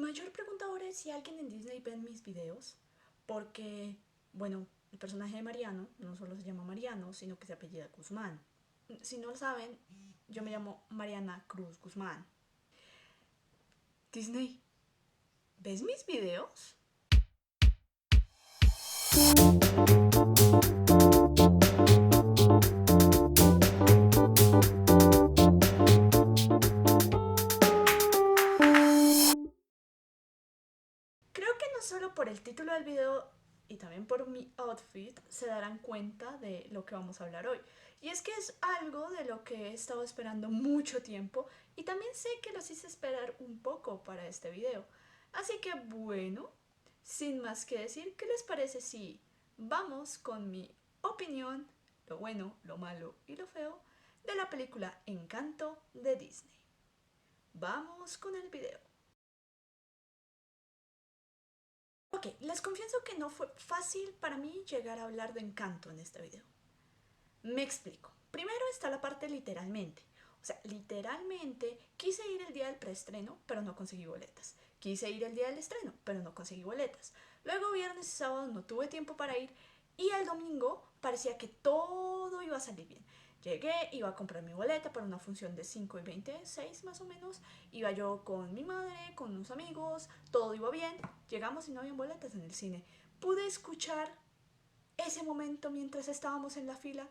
mayor pregunta ahora es si alguien en Disney ve mis videos, porque, bueno, el personaje de Mariano no solo se llama Mariano, sino que se apellida Guzmán. Si no lo saben, yo me llamo Mariana Cruz Guzmán. Disney, ¿ves mis videos? Creo que no solo por el título del video y también por mi outfit se darán cuenta de lo que vamos a hablar hoy. Y es que es algo de lo que he estado esperando mucho tiempo y también sé que los hice esperar un poco para este video. Así que bueno, sin más que decir, ¿qué les parece si vamos con mi opinión, lo bueno, lo malo y lo feo, de la película Encanto de Disney? Vamos con el video. Ok, les confieso que no fue fácil para mí llegar a hablar de Encanto en este video. Me explico. Primero está la parte literalmente. O sea, literalmente quise ir el día del preestreno, pero no conseguí boletas. Quise ir el día del estreno, pero no conseguí boletas. Luego viernes y sábado no tuve tiempo para ir y el domingo parecía que todo iba a salir bien. Llegué, iba a comprar mi boleta para una función de 5 y 26 más o menos. Iba yo con mi madre, con unos amigos, todo iba bien. Llegamos y no habían boletas en el cine. Pude escuchar ese momento mientras estábamos en la fila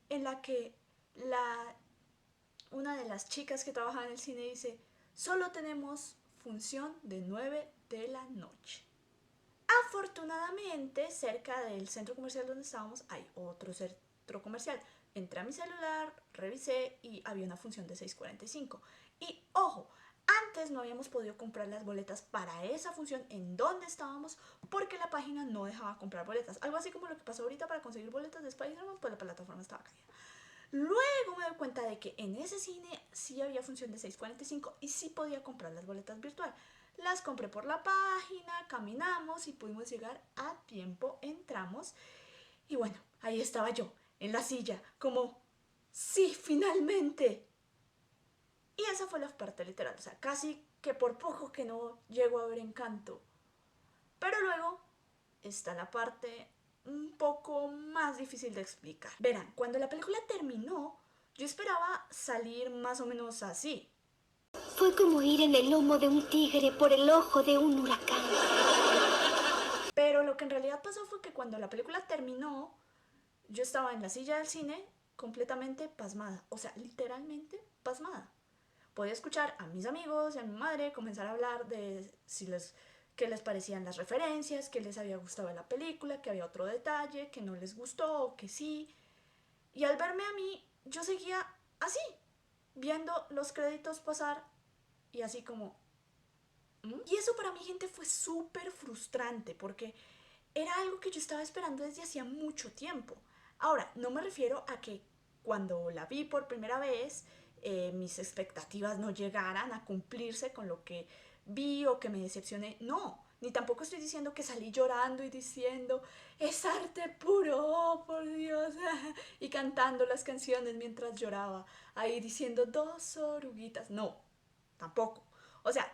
en la que la, una de las chicas que trabaja en el cine dice, solo tenemos función de 9 de la noche. Afortunadamente, cerca del centro comercial donde estábamos hay otro centro comercial. Entré a mi celular, revisé y había una función de 6:45. Y ojo, antes no habíamos podido comprar las boletas para esa función en donde estábamos porque la página no dejaba comprar boletas. Algo así como lo que pasó ahorita para conseguir boletas de Spider-Man, pues la plataforma estaba caída. Luego me doy cuenta de que en ese cine sí había función de 6:45 y sí podía comprar las boletas virtual. Las compré por la página, caminamos y pudimos llegar a tiempo, entramos y bueno, ahí estaba yo, en la silla, como, sí, finalmente. Y esa fue la parte literal, o sea, casi que por poco que no llego a ver Encanto. Pero luego está la parte un poco más difícil de explicar. Verán, cuando la película terminó, yo esperaba salir más o menos así. Fue como ir en el lomo de un tigre por el ojo de un huracán. Pero lo que en realidad pasó fue que cuando la película terminó, yo estaba en la silla del cine completamente pasmada. O sea, literalmente pasmada. Podía escuchar a mis amigos y a mi madre comenzar a hablar de si les, qué les parecían las referencias, qué les había gustado de la película, que había otro detalle, que no les gustó o que sí. Y al verme a mí, yo seguía así, viendo los créditos pasar y así como... Y eso para mi gente fue súper frustrante porque era algo que yo estaba esperando desde hacía mucho tiempo. Ahora, no me refiero a que cuando la vi por primera vez mis expectativas no llegaran a cumplirse con lo que vi o que me decepcioné. No, ni tampoco estoy diciendo que salí llorando y diciendo, es arte puro, oh, por Dios, y cantando las canciones mientras lloraba, ahí diciendo dos oruguitas. No, tampoco. O sea,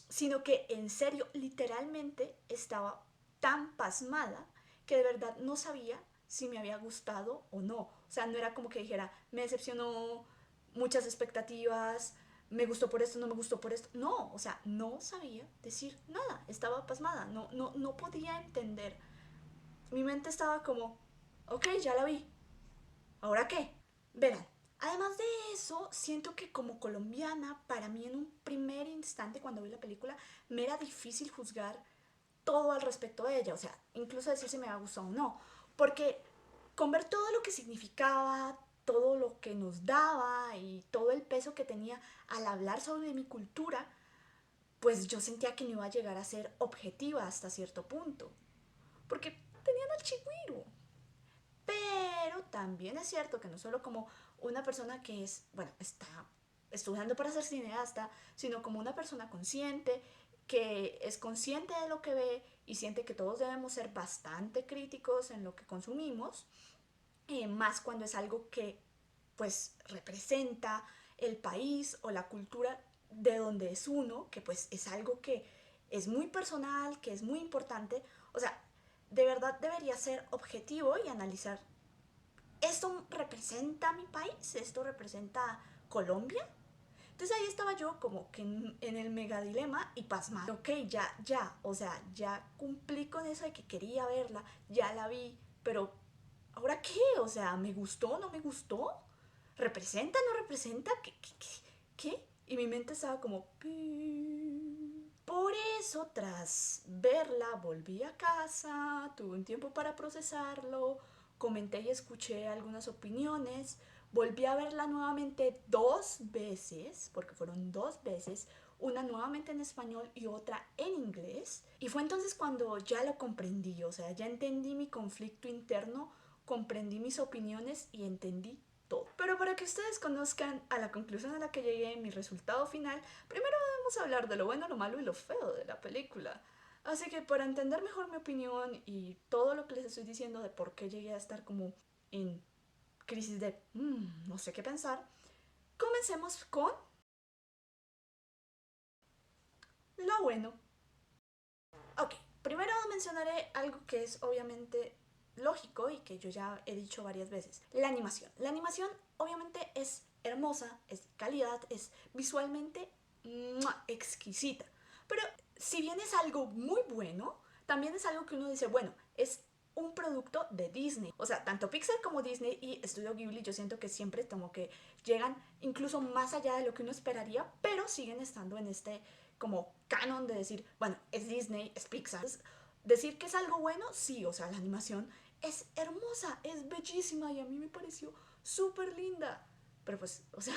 sino que en serio, literalmente estaba tan pasmada que de verdad no sabía si me había gustado o no. O sea, no era como que dijera, me decepcionó, muchas expectativas, me gustó por esto, no me gustó por esto. No, o sea, no sabía decir nada, estaba pasmada, no podía entender. Mi mente estaba como, ok, ya la vi, ¿ahora qué? Verán, además de eso, siento que como colombiana, para mí en un primer instante cuando vi la película, me era difícil juzgar todo al respecto de ella, o sea, incluso decir si me había gustado o no, porque con ver todo lo que significaba, todo lo que nos daba y todo el peso que tenía al hablar sobre mi cultura, pues yo sentía que no iba a llegar a ser objetiva hasta cierto punto, porque tenían al chigüiro. Pero también es cierto que no solo como una persona que es, bueno, está estudiando para ser cineasta, sino como una persona consciente, que es consciente de lo que ve y siente que todos debemos ser bastante críticos en lo que consumimos, más cuando es algo que pues representa el país o la cultura de donde es uno, que pues es algo que es muy personal, que es muy importante. O sea, de verdad debería ser objetivo y analizar, ¿esto representa mi país? ¿Esto representa Colombia? Entonces ahí estaba yo como que en el mega dilema y pasmada. Ok, ya, o sea, ya cumplí con eso de que quería verla, ya la vi, pero ¿ahora qué? O sea, ¿me gustó? ¿No me gustó? ¿Representa? ¿No representa? ¿Qué? Y mi mente estaba como... Por eso, tras verla, volví a casa, tuve un tiempo para procesarlo, comenté y escuché algunas opiniones, volví a verla nuevamente 2 veces, porque fueron 2 veces, una nuevamente en español y otra en inglés. Y fue entonces cuando ya lo comprendí, o sea, ya entendí mi conflicto interno, comprendí mis opiniones y entendí todo. Pero para que ustedes conozcan a la conclusión a la que llegué, mi resultado final, primero debemos hablar de lo bueno, lo malo y lo feo de la película. Así que para entender mejor mi opinión y todo lo que les estoy diciendo de por qué llegué a estar como en crisis de no sé qué pensar, comencemos con lo bueno. Ok, primero mencionaré algo que es obviamente lógico y que yo ya he dicho varias veces. La animación. La animación obviamente es hermosa, es calidad, es visualmente exquisita. Pero si bien es algo muy bueno, también es algo que uno dice, bueno, es un producto de Disney. O sea, tanto Pixar como Disney y Studio Ghibli yo siento que siempre como que llegan incluso más allá de lo que uno esperaría, pero siguen estando en este como canon de decir, bueno, es Disney, es Pixar. Entonces, decir que es algo bueno, sí, o sea, la animación es hermosa, es bellísima y a mí me pareció súper linda. Pero pues, o sea,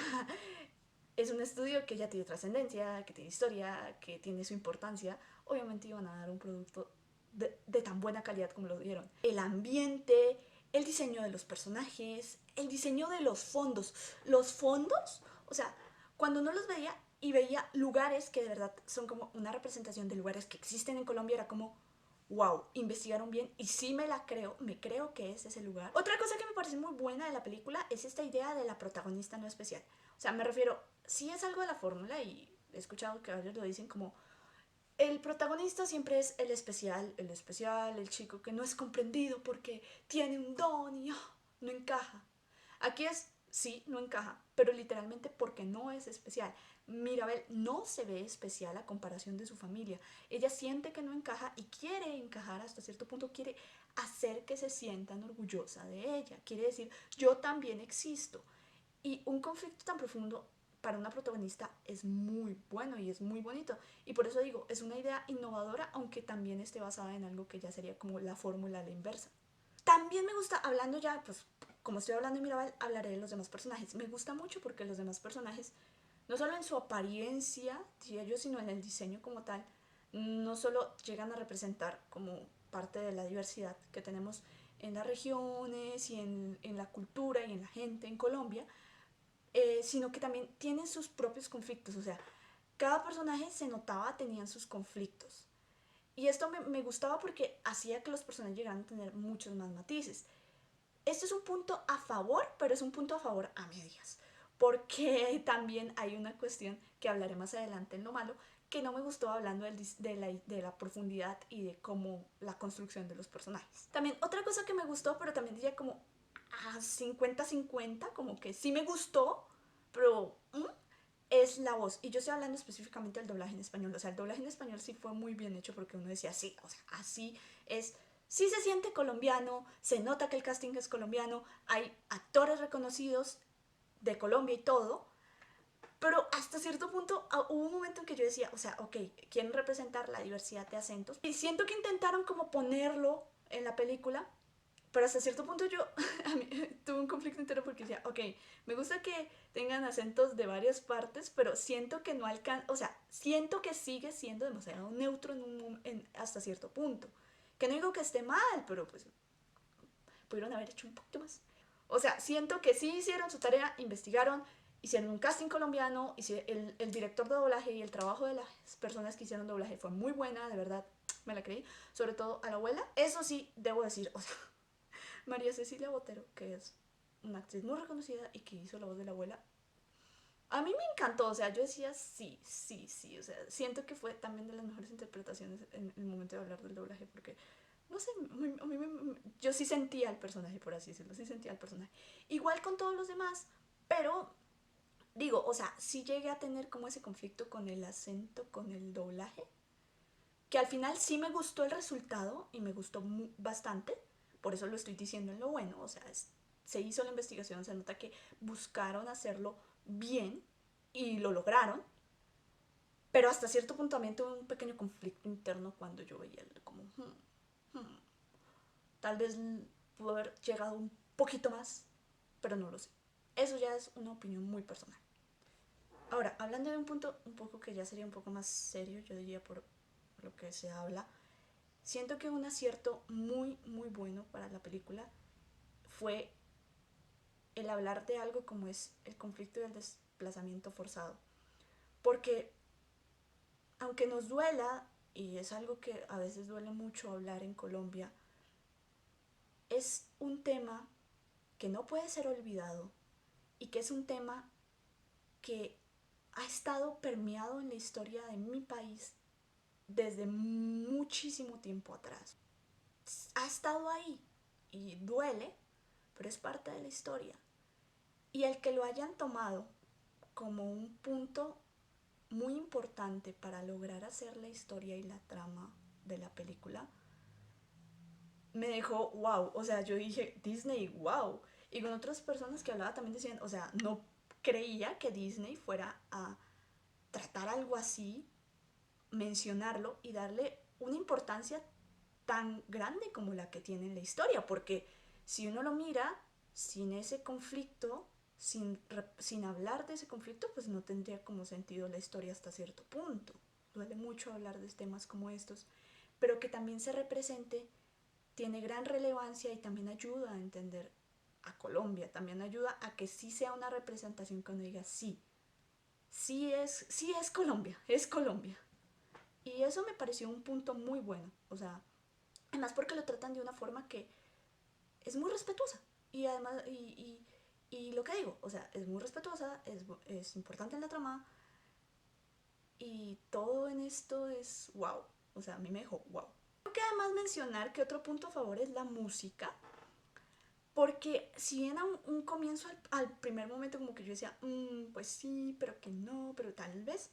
es un estudio que ya tiene trascendencia, que tiene historia, que tiene su importancia. Obviamente iban a dar un producto de tan buena calidad como lo dieron. El ambiente, el diseño de los personajes, el diseño de los fondos. Los fondos, o sea, cuando no los veía y veía lugares que de verdad son como una representación de lugares que existen en Colombia, era como, wow, investigaron bien y sí me la creo, me creo que es ese lugar. Otra cosa que me parece muy buena de la película es esta idea de la protagonista no especial. O sea, me refiero, sí es algo de la fórmula y he escuchado que varios lo dicen como el protagonista siempre es el chico que no es comprendido porque tiene un don y no encaja. Aquí es, sí, no encaja, pero literalmente porque no es especial. Mirabel no se ve especial a comparación de su familia. Ella siente que no encaja y quiere encajar hasta cierto punto, quiere hacer que se sientan orgullosa de ella. Quiere decir, yo también existo. Y un conflicto tan profundo para una protagonista es muy bueno y es muy bonito. Y por eso digo, es una idea innovadora, aunque también esté basada en algo que ya sería como la fórmula a la inversa. También me gusta, hablando ya, pues como estoy hablando de Mirabal, hablaré de los demás personajes. Me gusta mucho porque los demás personajes, no solo en su apariencia, diría yo, sino en el diseño como tal, no solo llegan a representar como parte de la diversidad que tenemos en las regiones y en la cultura y en la gente en Colombia, sino que también tienen sus propios conflictos. O sea, cada personaje se notaba tenían sus conflictos. Y esto me gustaba porque hacía que los personajes llegaran a tener muchos más matices. Este es un punto a favor, pero es un punto a favor a medias. Porque también hay una cuestión que hablaré más adelante en lo malo, que no me gustó hablando de la profundidad y de cómo la construcción de los personajes. También otra cosa que me gustó, pero también diría como a 50-50, como que sí me gustó, pero es la voz. Y yo estoy hablando específicamente del doblaje en español. O sea, el doblaje en español sí fue muy bien hecho porque uno decía sí, o sea, así es. Sí se siente colombiano, se nota que el casting es colombiano, hay actores reconocidos de Colombia y todo, pero hasta cierto punto hubo un momento en que yo decía, o sea, ok, quieren representar la diversidad de acentos y siento que intentaron como ponerlo en la película, pero hasta cierto punto yo a mí, tuve un conflicto entero porque decía, ok, me gusta que tengan acentos de varias partes, pero siento que no alcanza, o sea, siento que sigue siendo demasiado neutro hasta cierto punto. Que no digo que esté mal, pero pues pudieron haber hecho un poquito más. O sea, siento que sí hicieron su tarea, investigaron, hicieron un casting colombiano, el director de doblaje y el trabajo de las personas que hicieron doblaje fue muy buena, de verdad, me la creí, sobre todo a la abuela. Eso sí, debo decir, o sea, María Cecilia Botero, que es una actriz muy reconocida y que hizo la voz de la abuela, A mí me encantó, o sea, yo decía sí, sí, sí, o sea, siento que fue también de las mejores interpretaciones en el momento de hablar del doblaje, porque, no sé, yo sí sentía al personaje, por así decirlo, sí sentía al personaje. Igual con todos los demás, pero digo, o sea, sí llegué a tener como ese conflicto con el acento, con el doblaje, que al final sí me gustó el resultado y me gustó bastante, por eso lo estoy diciendo en lo bueno, o sea, se hizo la investigación, se nota que buscaron hacerlo bien y lo lograron, pero hasta cierto punto también tuve un pequeño conflicto interno cuando yo veía el como, tal vez pudo haber llegado un poquito más, pero no lo sé. Eso ya es una opinión muy personal. Ahora, hablando de un punto un poco que ya sería un poco más serio, yo diría por lo que se habla, siento que un acierto muy, muy bueno para la película fue el hablar de algo como es el conflicto del desplazamiento forzado. Porque aunque nos duela, y es algo que a veces duele mucho hablar en Colombia, es un tema que no puede ser olvidado y que es un tema que ha estado permeado en la historia de mi país desde muchísimo tiempo atrás. Ha estado ahí y duele, pero es parte de la historia. Y el que lo hayan tomado como un punto muy importante para lograr hacer la historia y la trama de la película, me dejó wow. O sea, yo dije, Disney, wow. Y con otras personas que hablaba también decían, o sea, no creía que Disney fuera a tratar algo así, mencionarlo y darle una importancia tan grande como la que tiene en la historia, porque si uno lo mira sin ese conflicto, sin hablar de ese conflicto, pues no tendría como sentido la historia hasta cierto punto. Duele mucho hablar de temas como estos, pero que también se represente tiene gran relevancia y también ayuda a entender a Colombia, también ayuda a que sí sea una representación que uno diga sí, sí es Colombia, es Colombia. Y eso me pareció un punto muy bueno, o sea, además porque lo tratan de una forma que es muy respetuosa. Y además, y lo que digo, o sea, es muy respetuosa, es importante en la trama. Y todo en esto es wow. O sea, a mí me dejó wow. Tengo que además mencionar que otro punto a favor es la música. Porque si bien a un comienzo al primer momento como que yo decía, pues sí, pero que no, pero tal vez.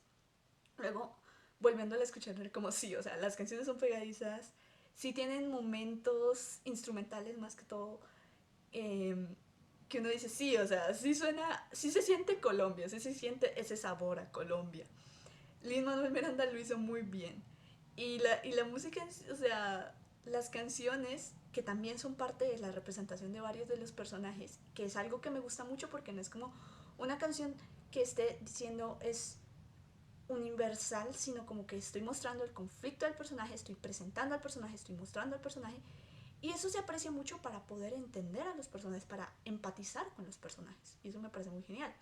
Luego, volviéndola a escuchar, como sí, o sea, las canciones son pegadizas, sí tienen momentos instrumentales más que todo, eh, que uno dice, sí, o sea, sí suena, sí se siente Colombia, sí se siente ese sabor a Colombia. Lin-Manuel Miranda lo hizo muy bien. Y la música, o sea, las canciones, que también son parte de la representación de varios de los personajes, que es algo que me gusta mucho porque no es como una canción que esté diciendo es universal, sino como que estoy mostrando el conflicto del personaje, estoy presentando al personaje, estoy mostrando al personaje. Y eso se aprecia mucho para poder entender a los personajes, para empatizar con los personajes. Y eso me parece muy genial.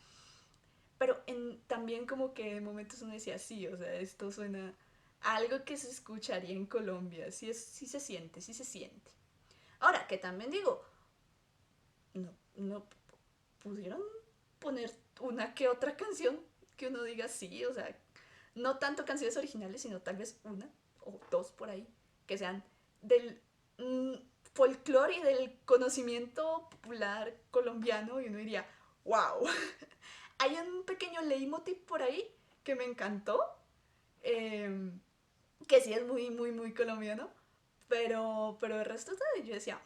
Pero también como que en momentos uno decía, sí, o sea, esto suena a algo que se escucharía en Colombia. Sí, sí se siente, sí se siente. Ahora, que también digo, no pudieron poner una que otra canción que uno diga sí, o sea, no tanto canciones originales, sino tal vez una o dos por ahí, que sean del mm, folclore y del conocimiento popular colombiano y uno diría, wow. Hay un pequeño leitmotiv por ahí que me encantó, eh, que sí es muy, muy, muy colombiano, pero el resto de yo decía,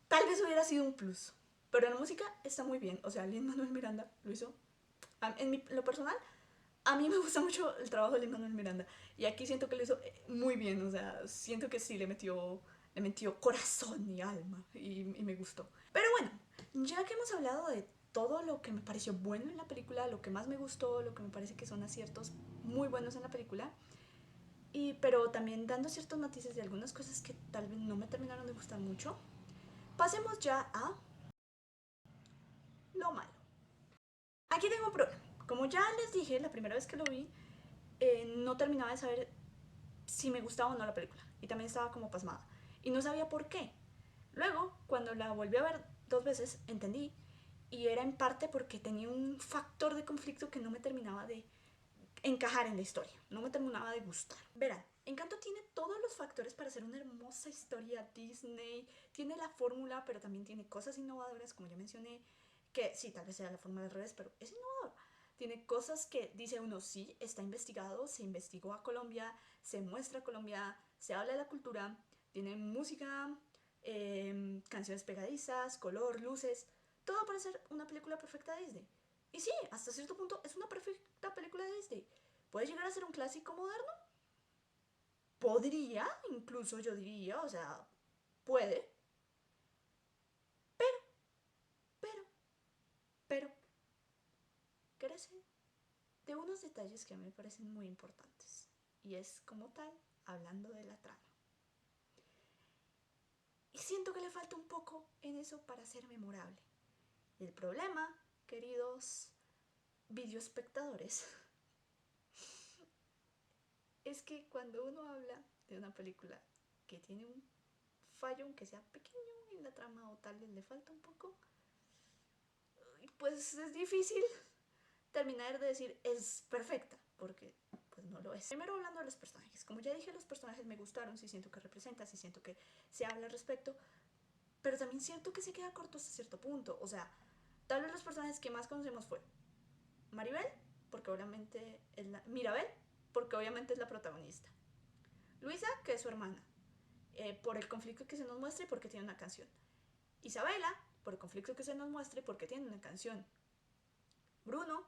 tal vez hubiera sido un plus. Pero la música está muy bien, o sea, Lin Manuel Miranda lo hizo. Lo personal, a mí me gusta mucho el trabajo de Lin Manuel Miranda. Y aquí siento que lo hizo muy bien. O sea, siento que sí le metió corazón y alma. Y me gustó. Pero bueno, ya que hemos hablado de todo lo que me pareció bueno en la película, lo que más me gustó, lo que me parece que son aciertos muy buenos en la película, pero también dando ciertos matices de algunas cosas que tal vez no me terminaron de gustar mucho, pasemos ya a lo malo. Aquí tengo un problema. Como ya les dije la primera vez que lo vi, no terminaba de saber si me gustaba o no la película. Y también estaba como pasmada. Y no sabía por qué. Luego, cuando la volví a ver dos veces, entendí. y era en parte porque tenía un factor de conflicto que no me terminaba de encajar en la historia, no me terminaba de gustar. Verán, Encanto tiene todos los factores para hacer una hermosa historia Disney, tiene la fórmula, pero también tiene cosas innovadoras, como ya mencioné, que sí, tal vez sea la forma del revés, pero es innovador. Tiene cosas que dice uno, sí, está investigado, se investigó a Colombia, se muestra a Colombia, se habla de la cultura, tiene música, canciones pegadizas, color, luces, todo para ser una película perfecta de Disney. Y sí, hasta cierto punto es una perfecta película de Disney. ¿Puede llegar a ser un clásico moderno? Podría, incluso yo diría, o sea, puede, pero, pero, carece de unos detalles que a mí me parecen muy importantes. Y es como tal, hablando de la trama. Y siento que le falta un poco en eso para ser memorable. El problema, queridos videoespectadores, es que cuando uno habla de una película que tiene un fallo, aunque sea pequeño en la trama o tal vez le falta un poco, pues es difícil terminar de decir es perfecta, porque pues no lo es. Primero hablando de los personajes, como ya dije, los personajes me gustaron, sí siento que representa, sí siento que se habla al respecto, pero también siento que se queda corto hasta cierto punto. O sea, tal vez los personajes que más conocemos fue Maribel, porque obviamente es la... Mirabel, porque obviamente es la protagonista. Luisa, que es su hermana, por el conflicto que se nos muestra y porque tiene una canción. Isabela, por el conflicto que se nos muestra y porque tiene una canción. Bruno,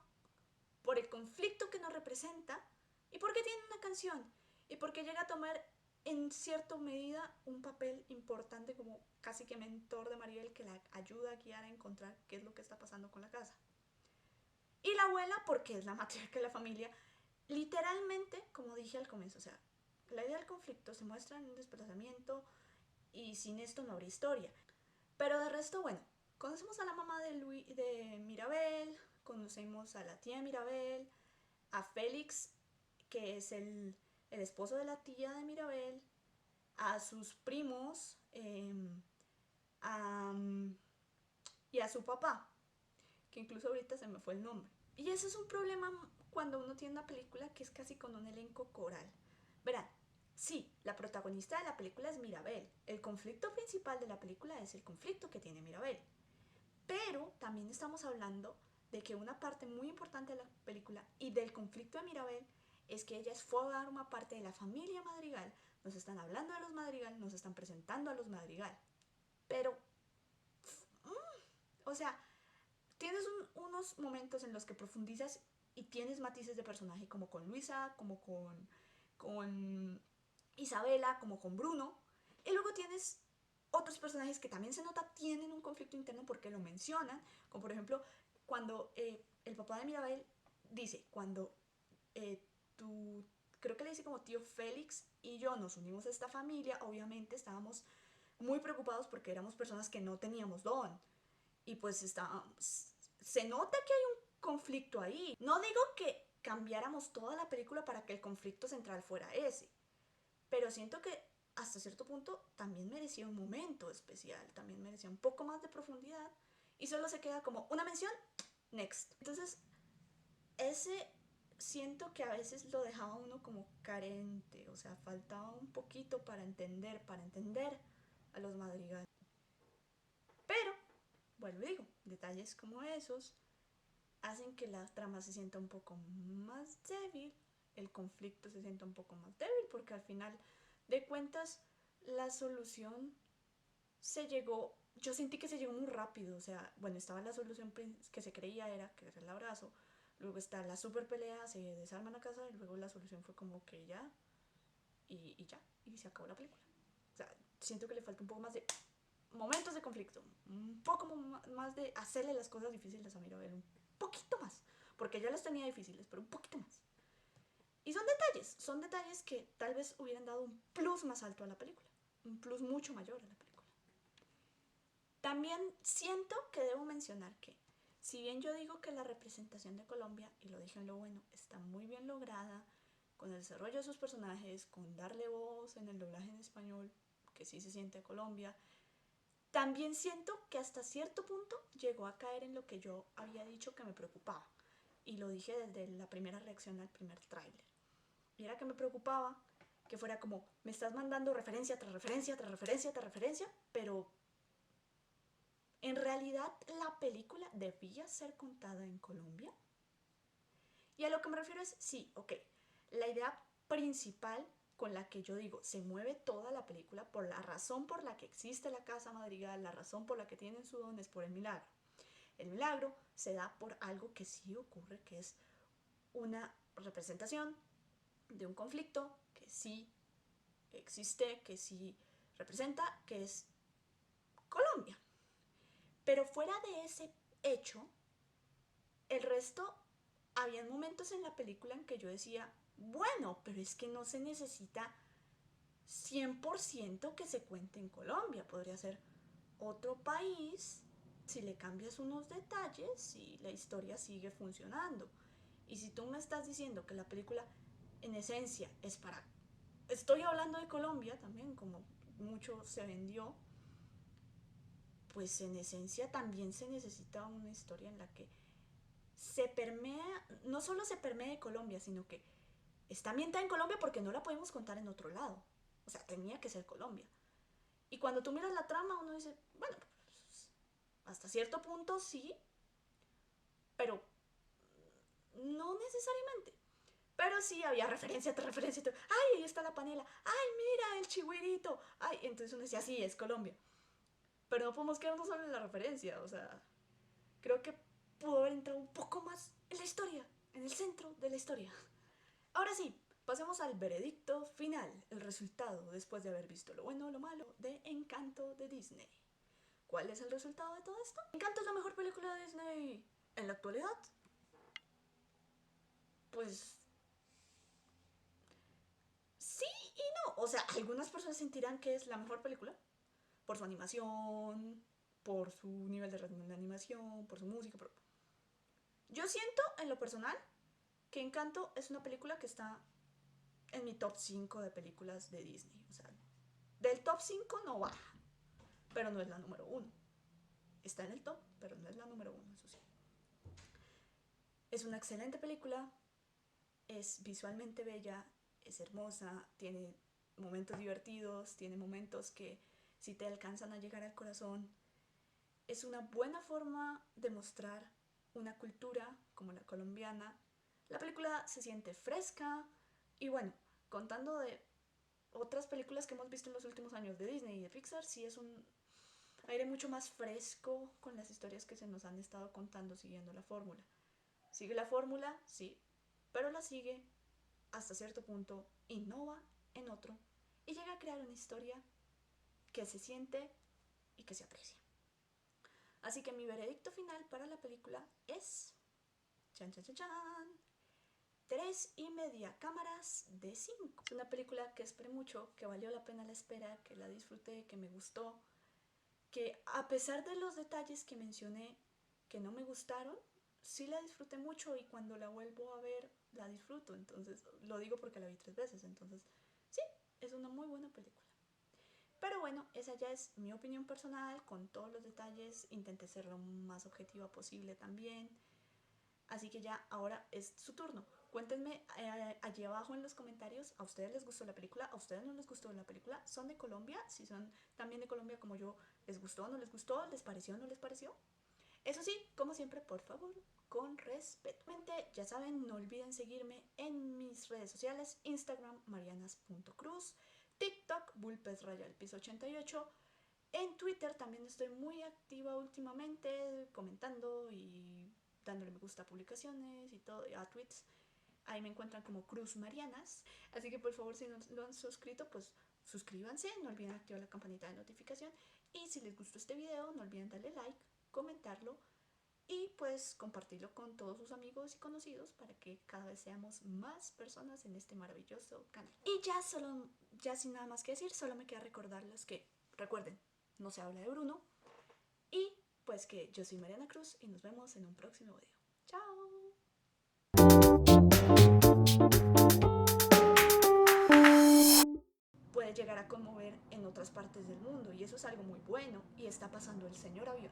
por el conflicto que nos representa y porque tiene una canción y porque llega a tomar en cierta medida un papel importante como casi que mentor de Maribel que la ayuda a guiar a encontrar qué es lo que está pasando con la casa. Y la abuela porque es la matriarca de la familia, literalmente, como dije al comienzo, o sea, la idea del conflicto se muestra en un desplazamiento y sin esto no habría historia. Pero de resto, bueno, conocemos a la mamá de Mirabel, conocemos a la tía de Mirabel, a Félix, que es el esposo de la tía de Mirabel, a sus primos a, y a su papá, que incluso ahorita se me fue el nombre. Y ese es un problema cuando uno tiene una película que es casi con un elenco coral. Verán, sí, la protagonista de la película es Mirabel. El conflicto principal de la película es el conflicto que tiene Mirabel. Pero también estamos hablando de que una parte muy importante de la película y del conflicto de Mirabel es que ella forma parte de la familia Madrigal. Nos están hablando de los Madrigal, nos están presentando a los Madrigal. Pero, o sea, tienes unos momentos en los que profundizas y tienes matices de personaje como con Luisa, como con Isabela, como con Bruno. Y luego tienes otros personajes que también se nota tienen un conflicto interno porque lo mencionan, como por ejemplo cuando el papá de Mirabel dice, cuando tú, creo que le dice como tío Félix y yo nos unimos a esta familia, obviamente estábamos muy preocupados porque éramos personas que no teníamos don y pues se nota que hay un conflicto ahí. No digo que cambiáramos toda la película para que el conflicto central fuera ese, pero siento que hasta cierto punto también merecía un momento especial, también merecía un poco más de profundidad y solo se queda como una mención, next. Entonces, ese siento que a veces lo dejaba uno como carente, o sea, faltaba un poquito para entender a los Madrigal. Pero, vuelvo y digo, detalles como esos hacen que la trama se sienta un poco más débil, el conflicto se sienta un poco más débil, porque al final de cuentas la solución se llegó, yo sentí que se llegó muy rápido, o sea, bueno, estaba la solución que se creía era que era el abrazo, luego está la super pelea, se desarman la casa y luego la solución fue como que ya y ya, y se acabó la película. O sea, siento que le falta un poco más de momentos de conflicto, un poco más de hacerle las cosas difíciles a Mirabel, un poquito más, porque ya las tenía difíciles, pero un poquito más. Y son detalles que tal vez hubieran dado un plus más alto a la película, un plus mucho mayor a la película. También siento que debo mencionar que, si bien yo digo que la representación de Colombia, y lo dije en lo bueno, está muy bien lograda, con el desarrollo de sus personajes, con darle voz en el doblaje en español, que sí se siente a Colombia, también siento que hasta cierto punto llegó a caer en lo que yo había dicho que me preocupaba. Y lo dije desde la primera reacción al primer tráiler. Y era que me preocupaba que fuera como, me estás mandando referencia tras referencia, tras referencia, tras referencia, pero en realidad la película debía ser contada en Colombia. Y a lo que me refiero es, sí, ok, la idea principal con la que yo digo, se mueve toda la película por la razón por la que existe la Casa Madrigal, la razón por la que tienen su don es por el milagro. El milagro se da por algo que sí ocurre, que es una representación de un conflicto que sí existe, que sí representa, que es Colombia. Pero fuera de ese hecho, el resto, había momentos en la película en que yo decía, bueno, pero es que no se necesita 100% que se cuente en Colombia, podría ser otro país si le cambias unos detalles y la historia sigue funcionando. Y si tú me estás diciendo que la película en esencia es para... Estoy hablando de Colombia también, como mucho se vendió, pues en esencia también se necesita una historia en la que se permea, no solo se permea de Colombia, sino que está ambientada en Colombia porque no la podemos contar en otro lado. O sea, tenía que ser Colombia. Y cuando tú miras la trama, uno dice, bueno, pues, hasta cierto punto sí, pero no necesariamente. Pero sí había referencia tras referencia. Ay, ahí está la panela. Ay, mira el chigüirito. Ay, entonces uno decía, sí, es Colombia. Pero no podemos quedarnos solo en la referencia. O sea, creo que pudo haber entrado un poco más en la historia, en el centro de la historia. Ahora sí, pasemos al veredicto final, el resultado después de haber visto lo bueno o lo malo de Encanto de Disney. ¿Cuál es el resultado de todo esto? ¿Encanto es la mejor película de Disney en la actualidad? Pues sí y no. O sea, algunas personas sentirán que es la mejor película por su animación, por su nivel de animación, por su música. Yo siento, en lo personal, que Encanto es una película que está en mi top 5 de películas de Disney. O sea, del top 5 no baja, pero no es la número 1. Está en el top, pero no es la número 1, eso sí. Es una excelente película, es visualmente bella, es hermosa, tiene momentos divertidos, tiene momentos que si te alcanzan a llegar al corazón. Es una buena forma de mostrar una cultura como la colombiana. La película se siente fresca y bueno, contando de otras películas que hemos visto en los últimos años de Disney y de Pixar, sí es un aire mucho más fresco con las historias que se nos han estado contando siguiendo la fórmula. Sigue la fórmula, sí, pero la sigue hasta cierto punto, innova en otro y llega a crear una historia que se siente y que se aprecia. Así que mi veredicto final para la película es... ¡Chan, chan, chan, chan! 3,5 cámaras de 5. Es una película que esperé mucho, que valió la pena la espera, que la disfruté, que me gustó, que a pesar de los detalles que mencioné que no me gustaron, sí la disfruté mucho y cuando la vuelvo a ver la disfruto. Entonces, lo digo porque la vi 3 veces, entonces sí, es una muy buena película. Pero bueno, esa ya es mi opinión personal, con todos los detalles, intenté ser lo más objetiva posible también. Así que ya ahora es su turno. Cuéntenme allí abajo en los comentarios, ¿a ustedes les gustó la película? ¿A ustedes no les gustó la película? ¿Son de Colombia? Si son también de Colombia como yo, ¿les gustó o no les gustó? ¿Les pareció o no les pareció? Eso sí, como siempre, por favor, con respeto. Ya saben, no olviden seguirme en mis redes sociales, Instagram, marianas.cruz, TikTok, bulpesrayalpiso88. En Twitter también estoy muy activa últimamente, comentando y dándole me gusta a publicaciones y todo, a tweets. Ahí me encuentran como Cruz Marianas. Así que por favor, si no lo han suscrito, pues suscríbanse, no olviden activar la campanita de notificación. Y si les gustó este video, no olviden darle like, comentarlo y pues compartirlo con todos sus amigos y conocidos para que cada vez seamos más personas en este maravilloso canal. Y ya sin nada más que decir, solo me queda recordarles que, recuerden, no se habla de Bruno y pues que yo soy Mariana Cruz y nos vemos en un próximo video. ¡Chao! Puede puede llegar a conmover en otras partes del mundo, y eso es algo muy bueno, y está pasando el señor avión.